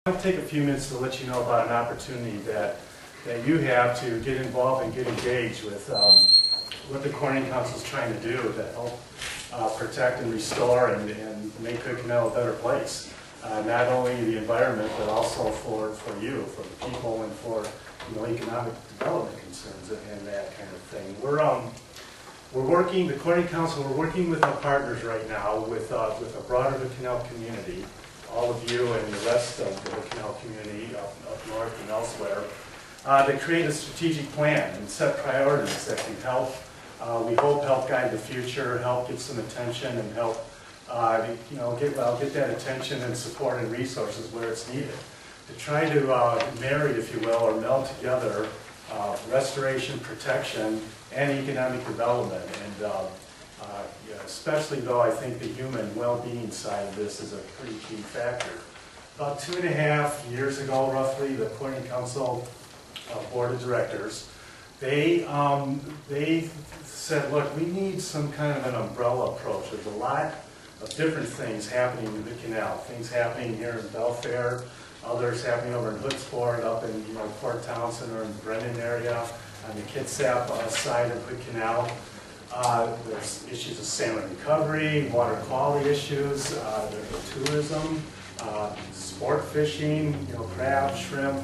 I want to take a few minutes to let you know about an opportunity that you have to get involved and get engaged with what the Corning Council is trying to do to help protect and restore and make Good Canal a better place. Not only the environment, but also for you, for the people, and for economic development concerns and that kind of thing. We're working, the Corning Council, we're working with our partners right now with a broader Good Canal community, all of you and the rest of the Canal community up north and elsewhere, to create a strategic plan and set priorities that can help, we hope, help guide the future, help get some attention, and help get that attention and support and resources where it's needed. To try to marry, if you will, or meld together restoration, protection, and economic development. And especially though I think the human well-being side of this is a pretty key factor. About 2.5 years ago, roughly, the Corning Council Board of Directors, they said, look, we need some kind of an umbrella approach. There's a lot of different things happening in the canal. Things happening here in Belfair, others happening over in Hoodsport, up in Port Townsend or in the Brennan area, on the Kitsap side of the canal. There's issues of salmon recovery, water quality issues, there's tourism, sport fishing, crab, shrimp,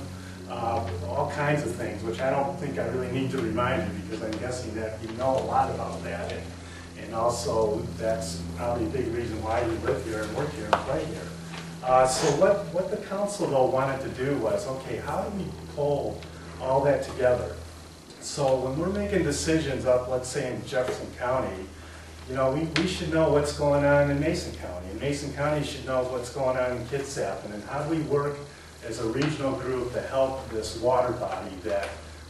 all kinds of things, which I don't think I really need to remind you, because I'm guessing that you know a lot about that. And also, that's probably a big reason why you live here and work here and play here. So what the council, though, wanted to do was, okay, how do we pull all that together? So when we're making decisions up, let's say in Jefferson County, we should know what's going on in Mason County. And Mason County should know what's going on in Kitsap. And then how do we work as a regional group to help this water body that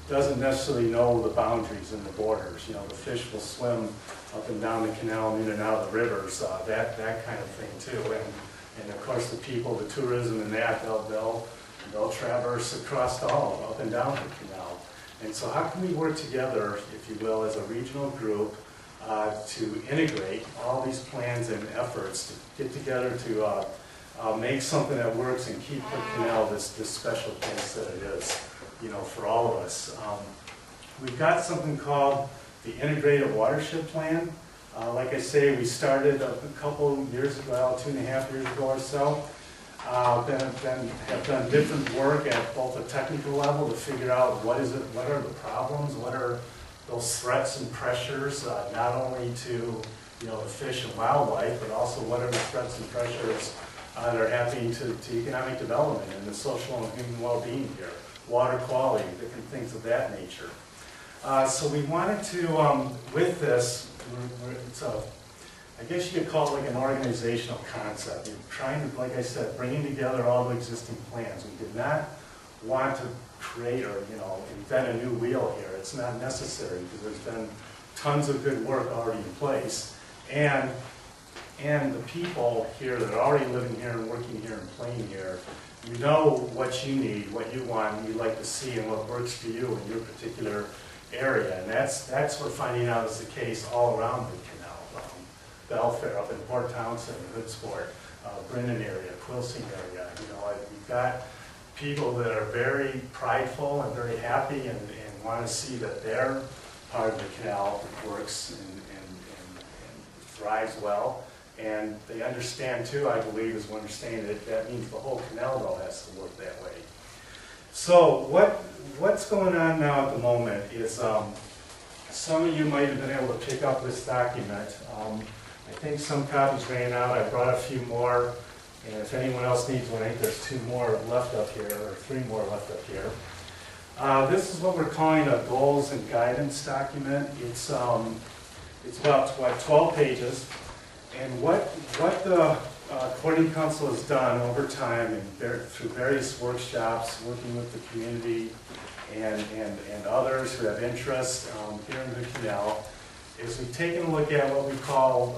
doesn't necessarily know the boundaries and the borders? The fish will swim up and down the canal and in and out of the rivers, that kind of thing too. And of course the people, the tourism and that, they'll traverse across all, up and down the canal. And so how can we work together, if you will, as a regional group to integrate all these plans and efforts to get together to make something that works and keep the canal this special place that it is, for all of us. We've got something called the Integrated Watershed Plan. Like I say, we started a couple years ago, 2.5 years ago or so. Have done different work at both a technical level to figure out what are the problems, what are those threats and pressures, not only to the fish and wildlife, but also what are the threats and pressures that are happening to economic development and the social and human well-being here, water quality, different things of that nature. So we wanted to, with this, I guess you could call it like an organizational concept. You're trying to, like I said, bringing together all the existing plans. We did not want to create or invent a new wheel here. It's not necessary, because there's been tons of good work already in place, and the people here that are already living here and working here and playing here, you know what you need, what you want, and you'd like to see, and what works for you in your particular area. And that's we're finding out is the case all around the canal. Belfair, up in Port Townsend, Hoodsport, Brennan area, Quilcene area. We've got people that are very prideful and very happy and want to see that their part of the canal works and thrives well. And they understand too, I believe, as we understand it, that means the whole canal though has to work that way. So what's going on now at the moment is some of you might have been able to pick up this document. I think some copies ran out. I brought a few more, and if anyone else needs one, I think there's 2 more left up here, or 3 more left up here. This is what we're calling a goals and guidance document. It's about 12 pages, and what the Corning Council has done over time and through various workshops, working with the community and others who have interest here in the canal, is we've taken a look at what we call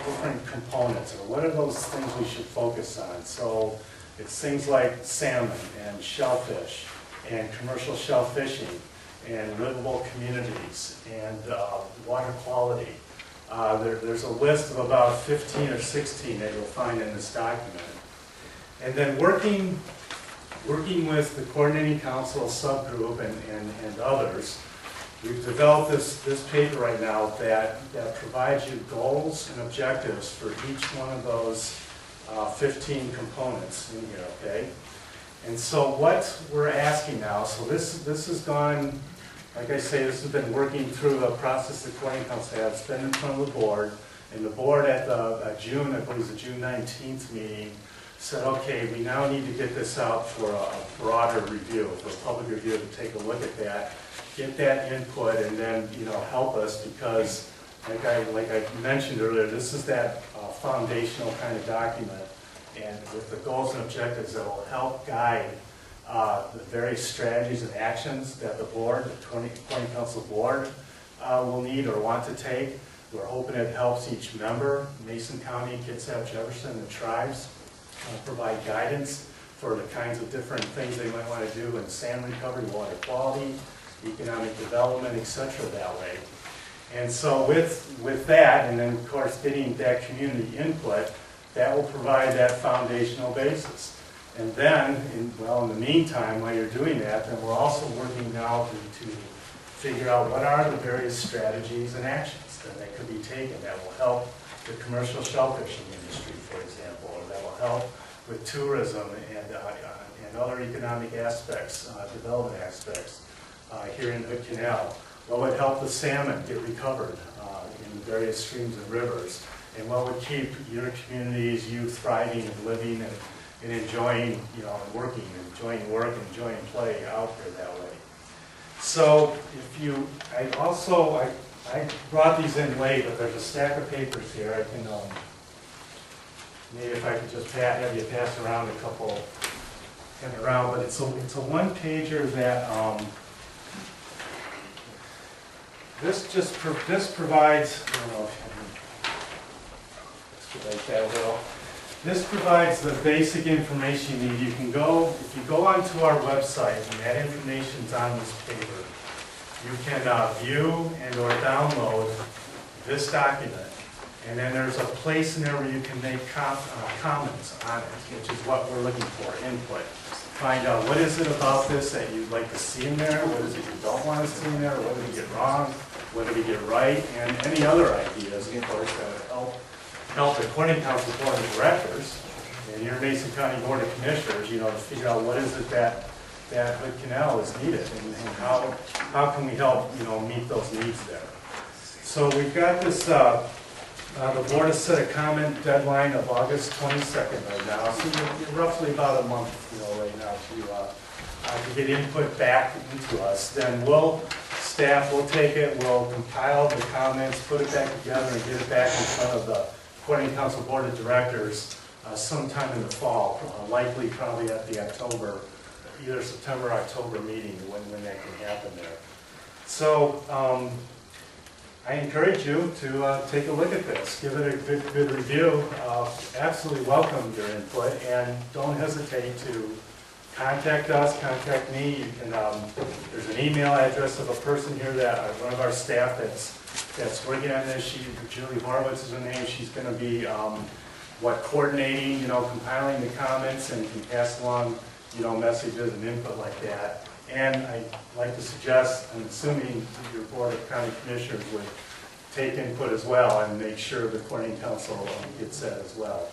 different components, or what are those things we should focus on. So it's things like salmon and shellfish and commercial shell fishing and livable communities and water quality. There's a list of about 15 or 16 that you'll find in this document. And then working working with the coordinating council subgroup and others, we've developed this paper right now that provides you goals and objectives for each one of those 15 components in here, okay? And so what we're asking now, so this has gone, like I say, this has been working through the process the coordinating council has. It's been in front of the board, and the board at the June, I believe the June 19th meeting, said, okay, we now need to get this out for a broader review, for a public review, to take a look at that, get that input, and then, you know, help us, because like I mentioned earlier, this is that foundational kind of document, and with the goals and objectives that will help guide the various strategies and actions that the board, the coordinating council board, will need or want to take. We're hoping it helps each member, Mason County, Kitsap, Jefferson, the tribes, provide guidance for the kinds of different things they might want to do in sand recovery, water quality, economic development, etc. that way. And so with that, and then of course getting that community input, that will provide that foundational basis. And then, in the meantime, while you're doing that, then we're also working now to figure out what are the various strategies and actions that could be taken that will help the commercial shellfishing industry, for example, or that will help with tourism and other economic aspects, development aspects here in the Canal. What would help the salmon get recovered in various streams and rivers? And what would keep your communities, you thriving and living and enjoying, and working, enjoying work, and enjoying play out there that way? So I brought these in late, but there's a stack of papers here. I can, maybe if I could just have you pass around a couple, but it's a one-pager that, this provides, I don't know if you can expedite that a little. This provides the basic information you need. You can go, if you go onto our website, and that information's on this paper, you can view and or download this document. And then there's a place in there where you can make comments on it, which is what we're looking for, input. Find out what is it about this that you'd like to see in there, what is it you don't want to see in there, what did we get wrong, what did we get right, and any other ideas, of course, that would help the coordinating council board of directors and your Mason County Board of Commissioners, to figure out what is it that Hood Canal is needed, and how can we help, meet those needs there. So we've got this, the board has set a comment deadline of August 22nd right now, so you're roughly about a month, right now to get input back into us. Then staff will take it, we'll compile the comments, put it back together, and get it back in front of the coordinating council board of directors sometime in the fall, likely probably at the October, either September or October meeting when that can happen there. So I encourage you to take a look at this, give it a good review. Absolutely welcome your input, and don't hesitate to contact us, contact me. You can, there's an email address of a person here one of our staff that's working on this. Julie Horowitz is her name. She's going to be coordinating, compiling the comments, and can pass along, messages and input like that. And I'd like to suggest, I'm assuming your Board of County Commissioners would take input as well and make sure the coordinating council gets that as well.